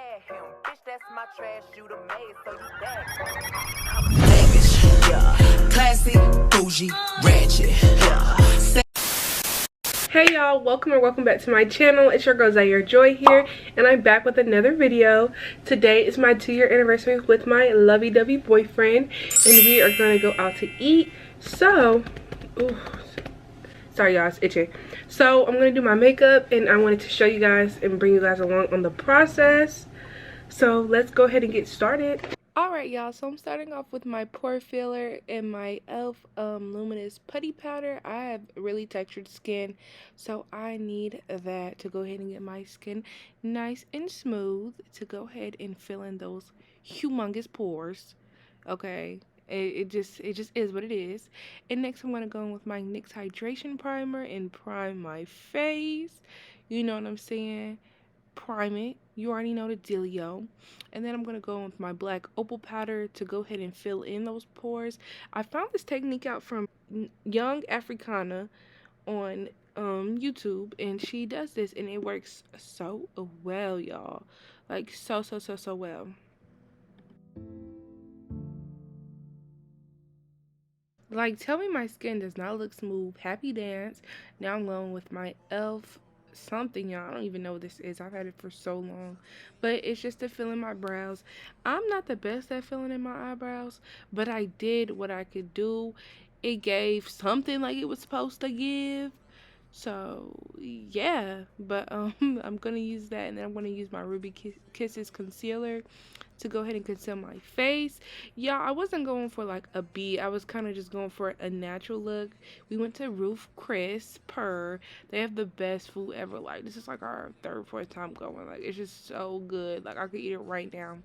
had him. Bitch, that's my trash, you the maid, so you dead. Lavish, yeah. Classy, bougie, ratchet, yeah. Hey y'all, welcome back to my channel. It's your girl Zaire Joy here, and I'm back with another video. Today is my 2-year anniversary with my lovey-dovey boyfriend, and we are gonna go out to eat. So, ooh, sorry y'all, it's itching. So I'm gonna do my makeup, and I wanted to show you guys and bring you guys along on the process. So let's go ahead and get started. Alright y'all, so I'm starting off with my pore filler and my e.l.f. Luminous Putty Powder. I have really textured skin, so I need that to go ahead and get my skin nice and smooth, to go ahead and fill in those humongous pores. Okay, it just is what it is. And next I'm going to go in with my NYX Hydration Primer and prime my face. You know what I'm saying? Prime it. You already know the dealio. And then I'm going to go with my black opal powder to go ahead and fill in those pores. I found this technique out from Young Africana on YouTube, and she does this and it works so well, y'all. Like so well. Like, tell me my skin does not look smooth. Happy dance. Now I'm going with my e.l.f. something, y'all. I don't even know what this is. I've had it for so long, but it's just to fill in my brows. I'm not the best at filling in my eyebrows, but I did what I could do. It gave something like it was supposed to give. So yeah, but I'm gonna use that, and then I'm gonna use my Ruby Kisses concealer to go ahead and conceal my face. Yeah, I wasn't going for like a beat. I was kind of just going for a natural look. We went to Roof Chris Per. They have the best food ever. Like, this is like our third, fourth time going. Like, it's just so good. Like, I could eat it right now.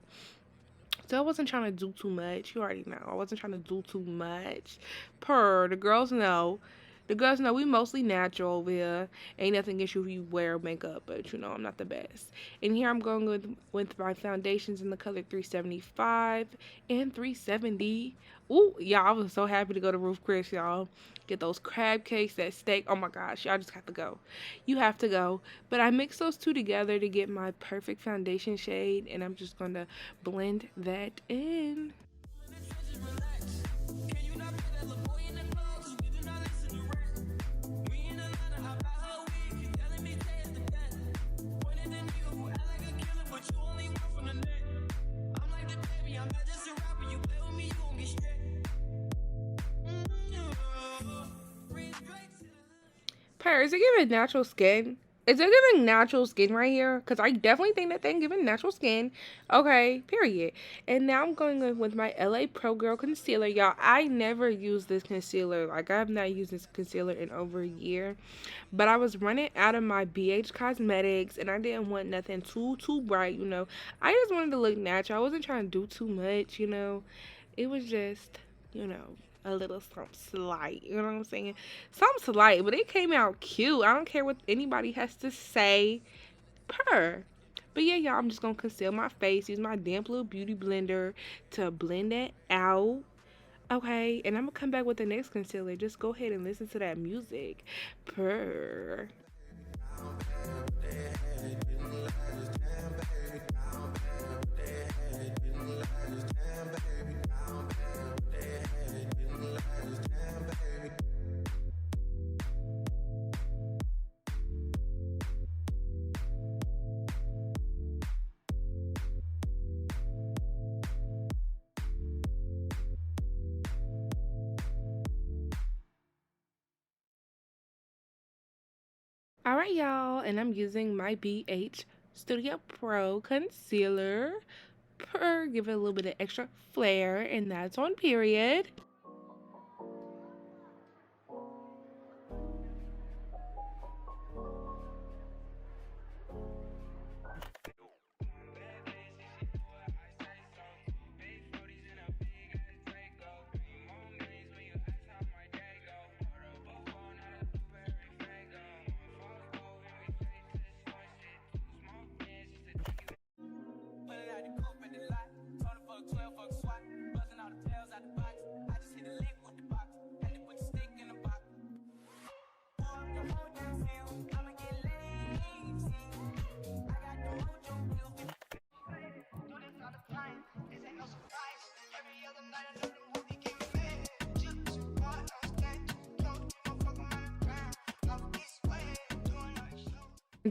So I wasn't trying to do too much. You already know. I wasn't trying to do too much. The girls know. The girls know we mostly natural over here. Ain't nothing against you if you wear makeup, but you know I'm not the best. And here I'm going with my foundations in the color 375 and 370. Ooh, y'all, I was so happy to go to Roof Chris, y'all. Get those crab cakes, that steak. Oh my gosh, y'all just have to go. You have to go. But I mixed those two together to get my perfect foundation shade, and I'm just going to blend that in. Is it giving natural skin? Is it giving natural skin right here? Because I definitely think that they're giving natural skin. Okay, period. And now I'm going with my LA Pro Girl concealer. Y'all, I never use this concealer. Like, I have not used this concealer in over a year. But I was running out of my BH Cosmetics, and I didn't want nothing too bright, you know. I just wanted to look natural. I wasn't trying to do too much, you know. It was just, you know, a little something slight, you know what I'm saying? Something slight, but it came out cute. I don't care what anybody has to say. But yeah, y'all, I'm just gonna conceal my face, use my damp little beauty blender to blend it out. Okay, and I'm gonna come back with the next concealer. Just go ahead and listen to that music. Alright, y'all, and I'm using my BH Studio Pro concealer. Give it a little bit of extra flair, and that's on period.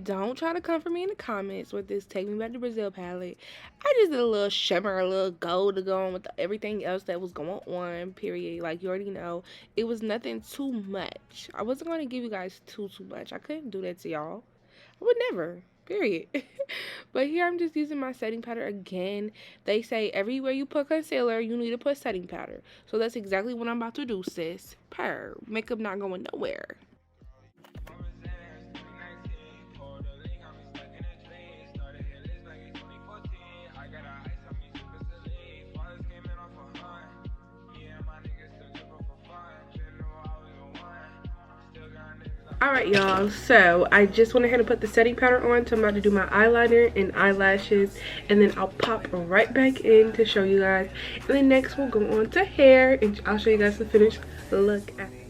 Don't try to come for me in the comments with this Take Me Back to Brazil palette. I just did a little shimmer, a little gold to go on with everything else that was going on, period. Like, you already know, it was nothing too much. I wasn't going to give you guys too much. I couldn't do that to y'all. I would never, period. But here I'm just using my setting powder again. They say everywhere you put concealer, you need to put setting powder. So that's exactly what I'm about to do, sis. Makeup not going nowhere. Alright y'all, so I just went ahead and put the setting powder on, so I'm about to do my eyeliner and eyelashes, and then I'll pop right back in to show you guys. And then next we'll go on to hair, and I'll show you guys the finished look at it.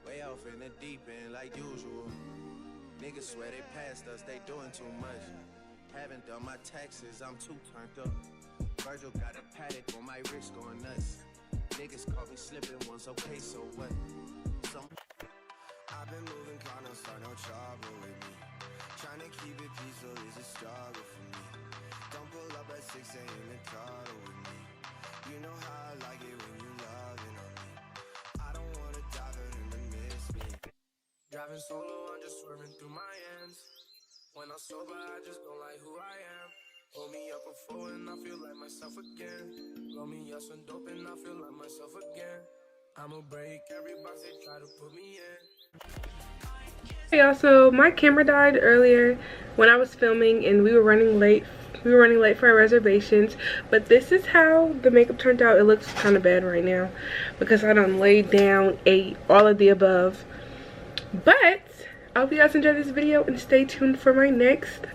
Way off in the deep end like usual. Niggas swear they passed us, they doing too much. Haven't done my taxes, I'm too turned up. Virgil got a paddock on my wrist going nuts. Niggas caught me slipping once, okay, so what? I've been moving, kinda start no trouble with me. Trying to keep it peaceful is a struggle for me. Don't pull up at 6 a.m. and cuddle with me. You know how I like it when you loving on me. I don't wanna dive in and miss me. Driving solo, I'm just swerving through my ends. When I'm sober, I just don't like who I am. Hold me up before and I feel like myself again. Roll me up some dope and I feel like myself again. I'ma break every box they try to put me in. Hey y'all, so my camera died earlier when I was filming and we were running late. We were running late for our reservations, but this is how the makeup turned out. It looks kind of bad right now because I done laid down, ate, all of the above. But I hope you guys enjoyed this video and stay tuned for my next